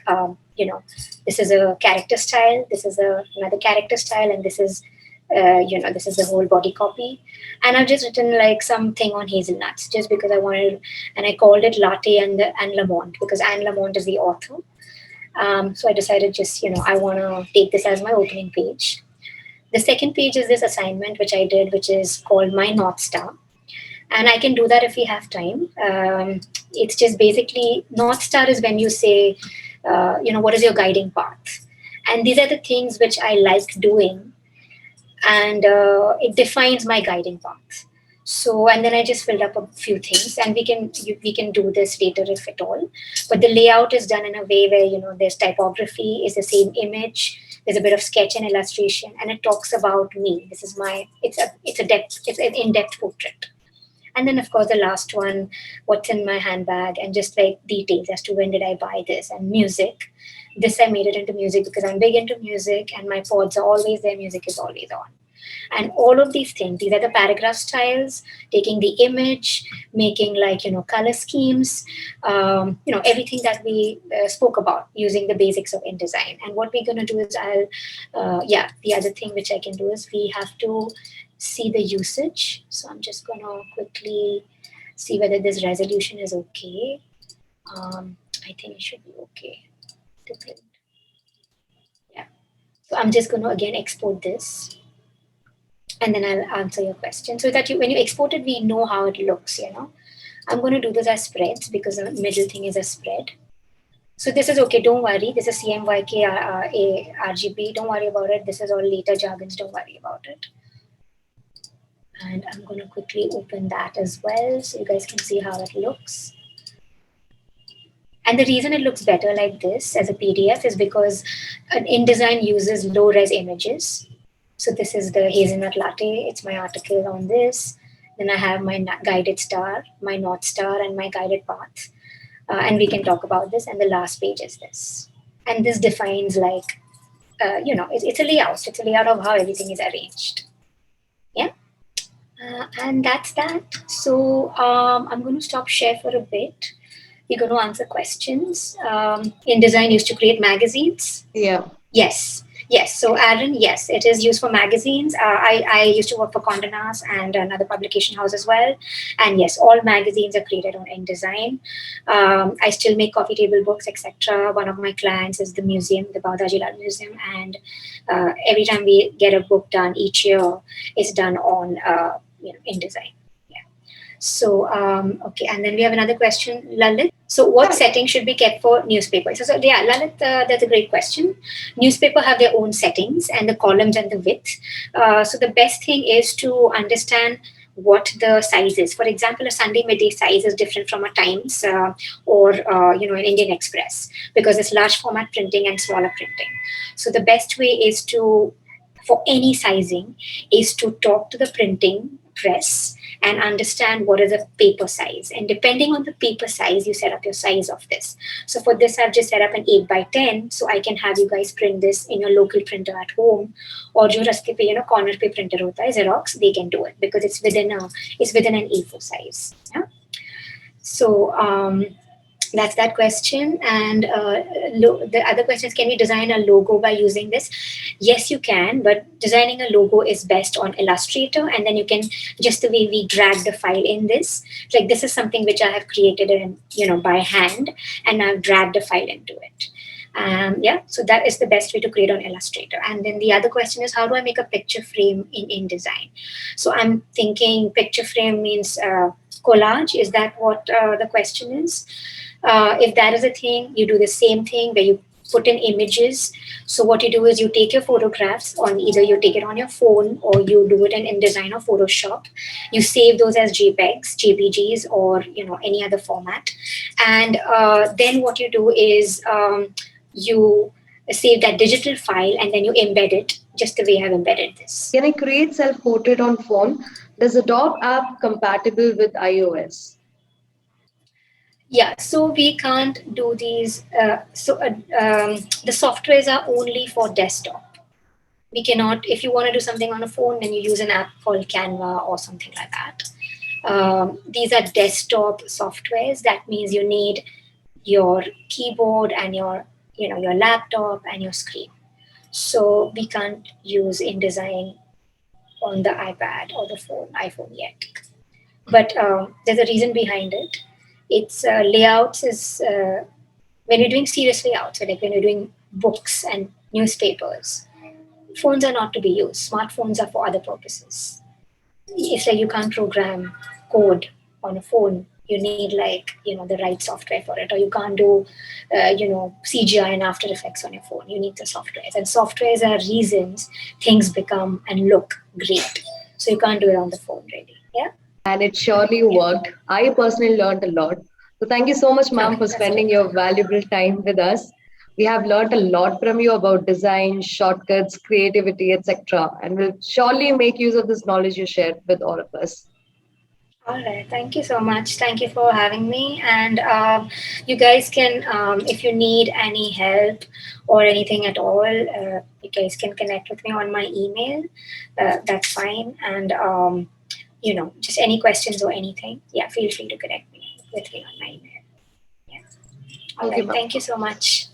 this is a character style. This is another character style. And this is, this is the whole body copy. And I've just written like something on hazelnuts just because I wanted, and I called it Latte and Lamont because Anne Lamont is the author. So I decided just, I want to take this as my opening page. The second page is this assignment, which I did, which is called My North Star. And I can do that if we have time. It's just basically, North Star is when you say, what is your guiding path? And these are the things which I like doing. And it defines my guiding path. So, and then I just filled up a few things, and we can do this later if at all. But the layout is done in a way where, there's typography, is the same image, there's a bit of sketch and illustration, and it talks about me. This is it's an in-depth portrait. And then of course the last one, what's in my handbag, and just like details as to when did I buy this, and music. This I made it into music because I'm big into music, and my pods are always there, music is always on. And all of these things, these are the paragraph styles, taking the image, making like, color schemes, everything that we spoke about using the basics of InDesign. And what we're going to do is the other thing which I can do is we have to see the usage. So I'm just going to quickly see whether this resolution is okay. I think it should be okay to print. Yeah. So I'm just going to again export this. And then I'll answer your question so that when you export it, we know how it looks, I'm going to do this as spreads because the middle thing is a spread. So this is okay. Don't worry. This is CMYK RGB. Don't worry about it. This is all later jargons. Don't worry about it. And I'm going to quickly open that as well so you guys can see how it looks. And the reason it looks better like this as a PDF is because InDesign uses low-res images. So this is the hazelnut latte. It's my article on this. Then I have my guided star, my North Star, and my guided path. And we can talk about this. And the last page is this. And this defines like, it's a layout. It's a layout of how everything is arranged. Yeah. And that's that. So I'm going to stop share for a bit. We're going to answer questions. InDesign used to create magazines. Yeah. Yes. Yes, so Aaron, yes, it is used for magazines. I used to work for Condé Nast and another publication house as well. And yes, all magazines are created on InDesign. I still make coffee table books, etc. One of my clients is the museum, the Badaji Lal Museum. And every time we get a book done each year, it's done on InDesign. Yeah. So, okay. And then we have another question, Lalit. So what settings should be kept for newspapers? So yeah, Lalit, that's a great question. Newspaper have their own settings and the columns and the width. So the best thing is to understand what the size is. For example, a Sunday midday size is different from a Times or an Indian Express, because it's large format printing and smaller printing. So the best way is to, for any sizing, is to talk to the printing press and understand what is a paper size. And depending on the paper size, you set up your size of this. So for this, I've just set up an 8x10, so I can have you guys print this in your local printer at home, or jo raske pe corner pe printer hota hai, Xerox, they can do it because it's within an A4 size. Yeah. So that's that question. And the other question is, can we design a logo by using this? Yes, you can, but designing a logo is best on Illustrator, and then you can, just the way we drag the file in this, like this is something which I have created in, by hand, and I've dragged a file into it. Yeah, so that is the best way to create on Illustrator. And then the other question is, how do I make a picture frame in InDesign? So I'm thinking picture frame means collage. Is that what the question is? If that is a thing, you do the same thing where you put in images. So what you do is you take your photographs on, either you take it on your phone or you do it in InDesign or Photoshop. You save those as JPEGs, JPGs, or any other format. And then what you do is you save that digital file and then you embed it just the way I've embedded this. Can I create self-portrait on phone? Does Adobe app compatible with iOS? Yeah, so we can't do these. The softwares are only for desktop. We cannot, if you want to do something on a phone, then you use an app called Canva or something like that. These are desktop softwares. That means you need your keyboard and your laptop and your screen. So we can't use InDesign on the iPad or the iPhone yet. But there's a reason behind it. It's layouts is when you're doing serious layouts, like when you're doing books and newspapers, phones are not to be used. Smartphones are for other purposes. It's like you can't program code on a phone. You need the right software for it, or you can't do CGI and After Effects on your phone. You need the softwares, and softwares are reasons things become and look great. So you can't do it on the phone, really. Yeah. And it surely worked. I personally learned a lot. So thank you so much, ma'am, for spending your valuable time with us. We have learned a lot from you about design, shortcuts, creativity, etc. And we'll surely make use of this knowledge you shared with all of us. All right. Thank you so much. Thank you for having me. And you guys can, if you need any help or anything at all, you guys can connect with me on my email. That's fine. And just any questions or anything, yeah, feel free to connect with me on my email. Yeah. All right. Thank you so much.